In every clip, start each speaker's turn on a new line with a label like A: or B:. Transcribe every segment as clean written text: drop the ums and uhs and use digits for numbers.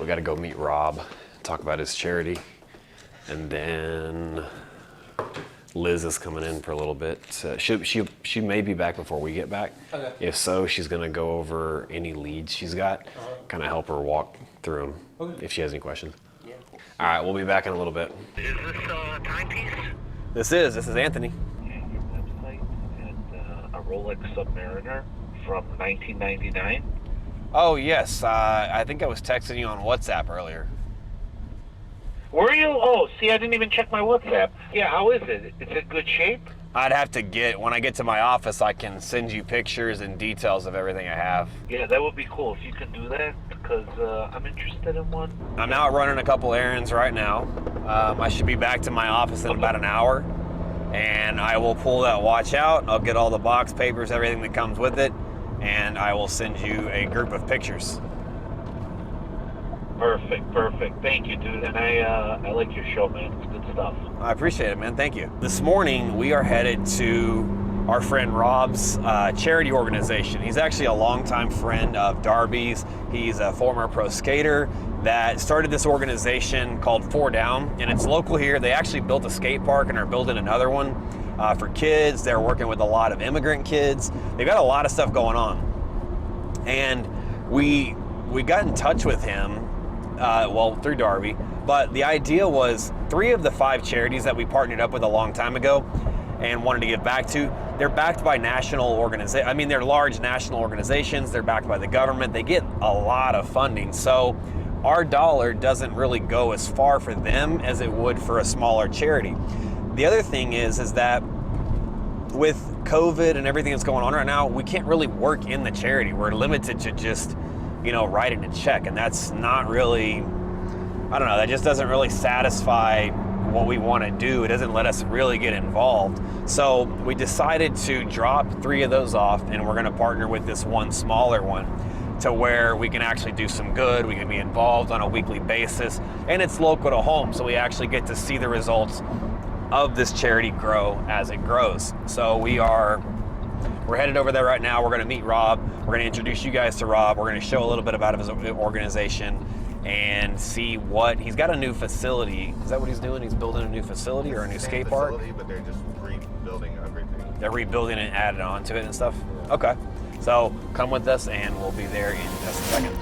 A: we got to go meet Rob, talk about his charity, and then Liz is coming in for a little bit. She may be back before we get back.
B: Okay.
A: If so, she's gonna go over any leads she's got, kind of help her walk through them if she has any questions.
B: Yeah.
A: All right, we'll be back in a little bit.
C: Is this Timepiece?
A: This is Anthony.
C: Yeah, your website and a Rolex Submariner from 1999.
A: Oh yes, I think I was texting you on WhatsApp earlier.
C: Were you? Oh, see, I didn't even check my WhatsApp. Yeah, how is it? Is it good shape?
A: I'd have to when I get to my office, I can send you pictures and details of everything I have.
C: Yeah, that would be cool if you can do that, because I'm interested in one.
A: I'm out running a couple errands right now. I should be back to my office in about an hour, and I will pull that watch out. I'll get all the box papers, everything that comes with it, and I will send you a group of pictures.
C: Perfect. Thank you, dude. And I like your show, man. It's good stuff.
A: I appreciate it, man. Thank you. This morning, we are headed to our friend Rob's charity organization. He's actually a longtime friend of Darby's. He's a former pro skater that started this organization called 4 Down, and it's local here. They actually built a skate park and are building another one for kids. They're working with a lot of immigrant kids. They've got a lot of stuff going on. And we got in touch with him through Darby, but the idea was 3 of the 5 charities that we partnered up with a long time ago and wanted to give back to, they're backed by national organizations. I mean, they're large national organizations. They're backed by the government. They get a lot of funding. So our dollar doesn't really go as far for them as it would for a smaller charity. The other thing is that with COVID and everything that's going on right now, we can't really work in the charity. We're limited to just writing a check, and that's not really, I don't know, that just doesn't really satisfy what we want to do. It doesn't let us really get involved. So we decided to drop 3 of those off, and we're going to partner with this one smaller one to where we can actually do some good. We can be involved on a weekly basis, and it's local to home, so we actually get to see the results of this charity grow as it grows. So we're headed over there right now. We're going to meet Rob. We're going to introduce you guys to Rob. We're going to show a little bit about his organization and see what he's got. A new facility. Is that what he's doing? He's building a new facility or a new skate park?
D: But they're just rebuilding everything.
A: They're rebuilding and adding on to it and stuff? Okay. So come with us and we'll be there in just a second.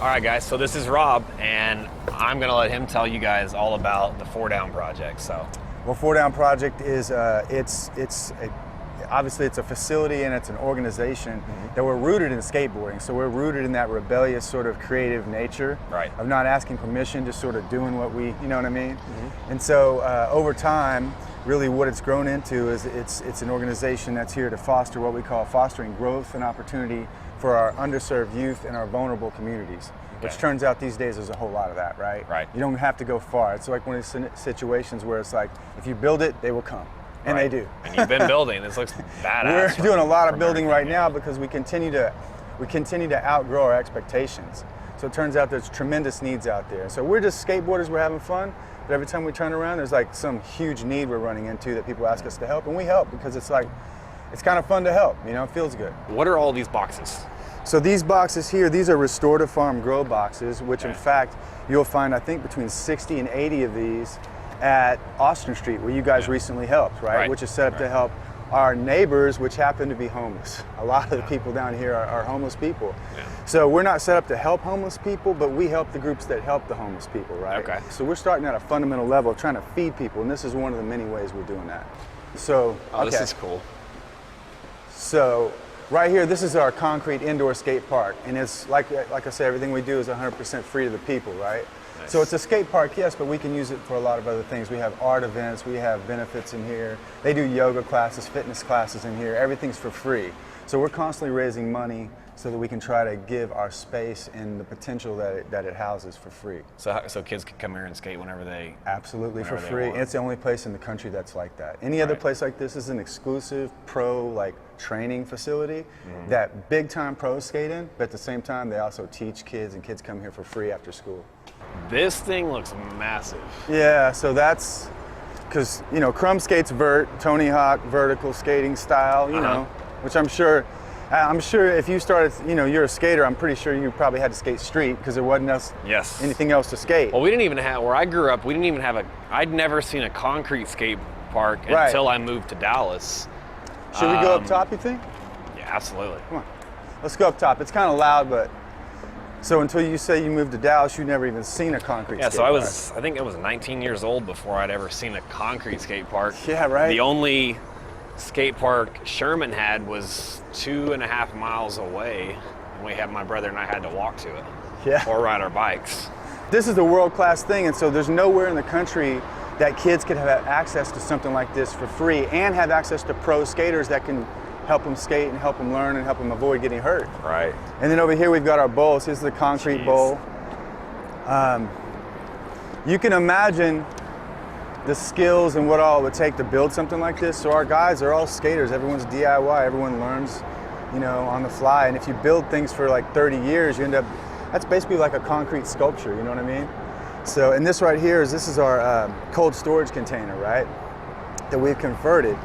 A: All right, guys, so this is Rob, and I'm gonna let him tell you guys all about the 4 Down project.
E: Well, 4 Down project is obviously it's a facility and it's an organization that we're rooted in skateboarding. So we're rooted in that rebellious sort of creative nature of not asking permission, just sort of doing what we, you know what I mean? And so over time, really what it's grown into is it's an organization that's here to foster what we call fostering growth and opportunity for our underserved youth and our vulnerable communities, which turns out these days there's a whole lot of that, right? You don't have to go far. It's like one of these situations where it's like, if you build it, they will come. And they do.
A: And you've been building. This looks badass.
E: We're doing a lot of building right now because we continue to outgrow our expectations. So it turns out there's tremendous needs out there. So we're just skateboarders, we're having fun, but every time we turn around, there's like some huge need we're running into that people ask us to help, and we help because it's like, it's kind of fun to help, it feels good.
A: What are all these boxes?
E: So these boxes here, these are restorative farm grow boxes, which in fact, you'll find, I think, between 60 and 80 of these at Austin Street, where you guys recently helped, right? Which is set up to help our neighbors, which happen to be homeless. A lot of the people down here are homeless people. So we're not set up to help homeless people, but we help the groups that help the homeless people, right? So we're starting at a fundamental level of trying to feed people, and this is one of the many ways we're doing that. So,
A: this is cool.
E: So right here, this is our concrete indoor skate park, and it's like I said, everything we do is 100% free to the people, right?
A: Nice.
E: So it's a skate park, yes, but we can use it for a lot of other things. We have art events, we have benefits in here. They do yoga classes, fitness classes in here. Everything's for free. So we're constantly raising money so that we can try to give our space and the potential that it houses for free.
A: So kids can come here and skate whenever they
E: Absolutely for
A: whenever they
E: free.
A: want.
E: It's the only place in the country that's like that. Any other
A: Right.
E: place like this is an exclusive pro training facility that big time pros skate in, but at the same time they also teach kids, and kids come here for free after school.
A: This thing looks massive.
E: Yeah, so that's because Crumb skates vert, Tony Hawk vertical skating style, which I'm sure if you started, you're a skater, I'm pretty sure you probably had to skate street because there wasn't anything else to skate.
A: Well, we didn't even have, where I grew up, we didn't even have I'd never seen a concrete skate park
E: Right.
A: until I moved to Dallas.
E: Should we go up top, you think?
A: Yeah, absolutely.
E: Come on, let's go up top. It's kind of loud, but so until you say you moved to Dallas, you'd never even seen a concrete skate
A: Yeah, so I think I was 19 years old before I'd ever seen a concrete skate park.
E: Yeah, right.
A: The only skate park Sherman had was 2.5 miles away, and my brother and I had to walk to it.
E: Yeah.
A: Or ride our bikes.
E: This is a world-class thing, and so there's nowhere in the country that kids could have access to something like this for free and have access to pro skaters that can help them skate and help them learn and help them avoid getting hurt.
A: Right.
E: And then over here we've got our bowls. Here's the concrete
A: Jeez.
E: bowl. You can imagine the skills and what all it would take to build something like this. So our guys are all skaters. Everyone's DIY. Everyone learns, on the fly. And if you build things for like 30 years, you end up, that's basically like a concrete sculpture, you know what I mean? So, and this right here this is our cold storage container, right? That we've converted.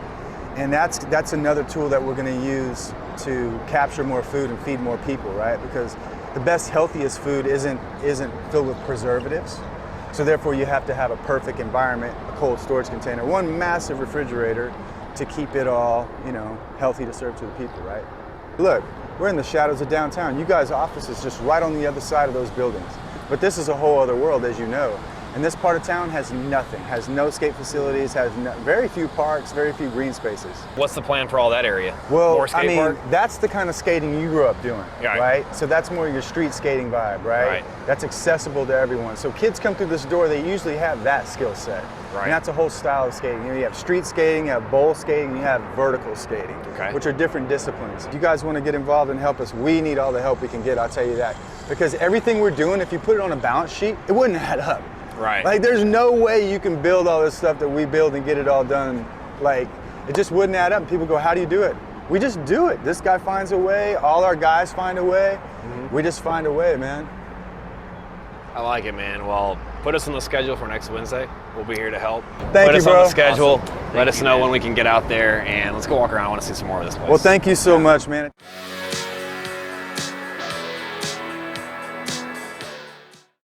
E: And that's another tool that we're gonna use to capture more food and feed more people, right? Because the best, healthiest food isn't filled with preservatives. So therefore you have to have a perfect environment, a cold storage container, one massive refrigerator to keep it all, healthy to serve to the people, right? Look, we're in the shadows of downtown. You guys' office is just right on the other side of those buildings. But this is a whole other world, as you know. And this part of town has nothing, has no skate facilities, has very few parks, very few green spaces.
A: What's the plan for all that area?
E: Well,
A: More skate park?
E: that's the kind of skating you grew up doing,
A: Yeah.
E: right? So that's more your street skating vibe, right?
A: Right.
E: That's accessible to everyone. So kids come through this door, they usually have that skill set.
A: Right.
E: And that's a whole style of skating. You have street skating, you have bowl skating, you have vertical skating,
A: Okay.
E: which are different disciplines. If you guys want to get involved and help us, we need all the help we can get, I'll tell you that. Because everything we're doing, if you put it on a balance sheet, it wouldn't add up.
A: Right.
E: Like, there's no way you can build all this stuff that we build and get it all done. Like, it just wouldn't add up. And people go, how do you do it? We just do it. This guy finds a way. All our guys find a way. We just find a way, man.
A: I like it, man. Well, put us on the schedule for next Wednesday. We'll be here to help.
E: Thank
A: put
E: you,
A: us
E: bro.
A: on the schedule.
E: Awesome.
A: Let us know when we can get out there, and let's go walk around. I want to see some more of this place.
E: Well, thank you so much, man.